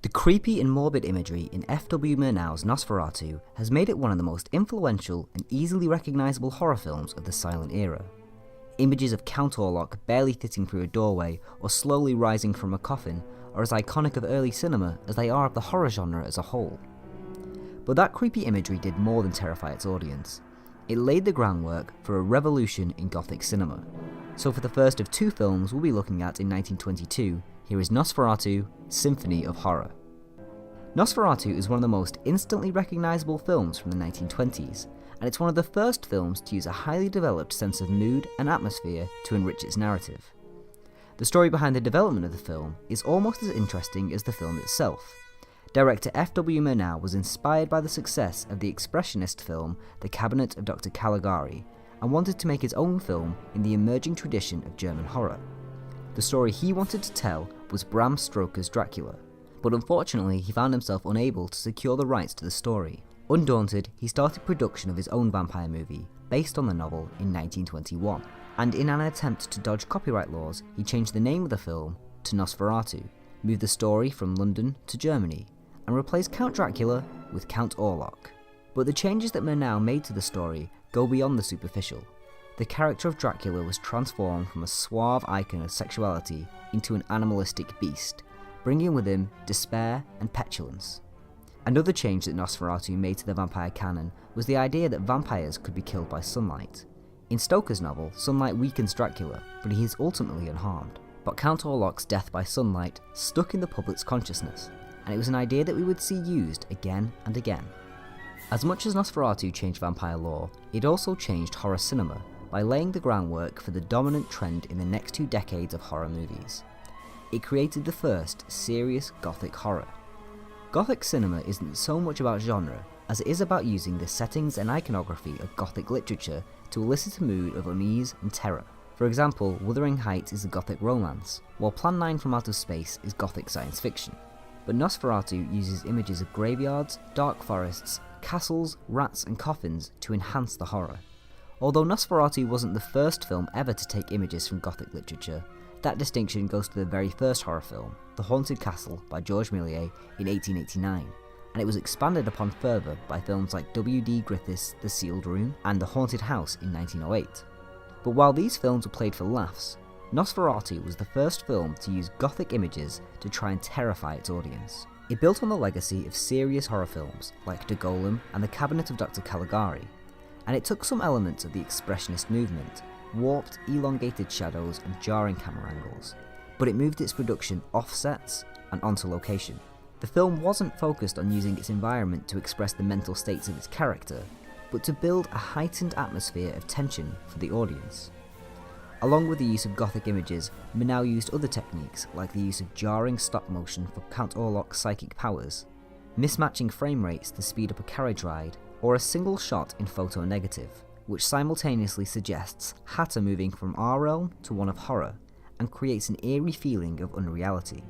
The creepy and morbid imagery in F.W. Murnau's Nosferatu has made it one of the most influential and easily recognisable horror films of the silent era. Images of Count Orlok barely fitting through a doorway or slowly rising from a coffin are as iconic of early cinema as they are of the horror genre as a whole. But that creepy imagery did more than terrify its audience. It laid the groundwork for a revolution in Gothic cinema. So for the first of two films we'll be looking at in 1922, here is Nosferatu, Symphony of Horror. Nosferatu is one of the most instantly recognisable films from the 1920s, and it's one of the first films to use a highly developed sense of mood and atmosphere to enrich its narrative. The story behind the development of the film is almost as interesting as the film itself. Director F.W. Murnau was inspired by the success of the expressionist film The Cabinet of Dr. Caligari, and wanted to make his own film in the emerging tradition of German horror. The story he wanted to tell was Bram Stoker's Dracula, but unfortunately he found himself unable to secure the rights to the story. Undaunted, he started production of his own vampire movie, based on the novel, in 1921, and in an attempt to dodge copyright laws, he changed the name of the film to Nosferatu, moved the story from London to Germany, and replaced Count Dracula with Count Orlok. But the changes that Murnau made to the story go beyond the superficial. The character of Dracula was transformed from a suave icon of sexuality into an animalistic beast, bringing with him despair and petulance. Another change that Nosferatu made to the vampire canon was the idea that vampires could be killed by sunlight. In Stoker's novel, sunlight weakens Dracula, but he is ultimately unharmed. But Count Orlok's death by sunlight stuck in the public's consciousness, and it was an idea that we would see used again and again. As much as Nosferatu changed vampire lore, it also changed horror cinema by laying the groundwork for the dominant trend in the next 2 decades of horror movies. It created the first serious Gothic horror. Gothic cinema isn't so much about genre as it is about using the settings and iconography of Gothic literature to elicit a mood of unease and terror. For example, Wuthering Heights is a Gothic romance, while Plan 9 from Outer Space is Gothic science fiction. But Nosferatu uses images of graveyards, dark forests, castles, rats and coffins to enhance the horror. Although Nosferatu wasn't the first film ever to take images from Gothic literature, that distinction goes to the very first horror film, The Haunted Castle by George Méliès in 1889, and it was expanded upon further by films like W.D. Griffith's The Sealed Room and The Haunted House in 1908. But while these films were played for laughs, Nosferatu was the first film to use Gothic images to try and terrify its audience. It built on the legacy of serious horror films like De Golem and The Cabinet of Dr. Caligari, and it took some elements of the expressionist movement, warped, elongated shadows and jarring camera angles, but it moved its production off sets and onto location. The film wasn't focused on using its environment to express the mental states of its character, but to build a heightened atmosphere of tension for the audience. Along with the use of Gothic images, Murnau used other techniques like the use of jarring stop motion for Count Orlok's psychic powers, mismatching frame rates to speed up a carriage ride, or a single shot in photo negative, which simultaneously suggests Hatter moving from our realm to one of horror, and creates an eerie feeling of unreality.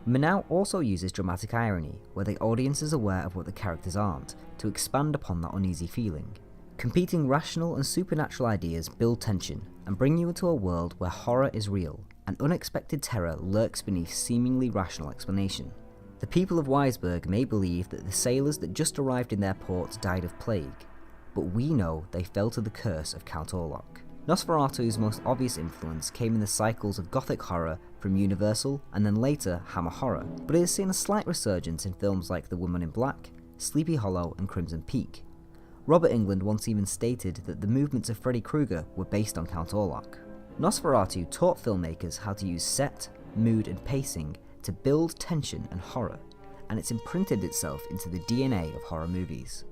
Murnau also uses dramatic irony, where the audience is aware of what the characters aren't, to expand upon that uneasy feeling. Competing rational and supernatural ideas build tension, and bring you into a world where horror is real, and unexpected terror lurks beneath seemingly rational explanation. The people of Weisberg may believe that the sailors that just arrived in their port died of plague, but we know they fell to the curse of Count Orlok. Nosferatu's most obvious influence came in the cycles of Gothic horror from Universal and then later Hammer horror, but it has seen a slight resurgence in films like The Woman in Black, Sleepy Hollow and Crimson Peak. Robert Englund once even stated that the movements of Freddy Krueger were based on Count Orlok. Nosferatu taught filmmakers how to use set, mood and pacing to build tension and horror, and it's imprinted itself into the DNA of horror movies.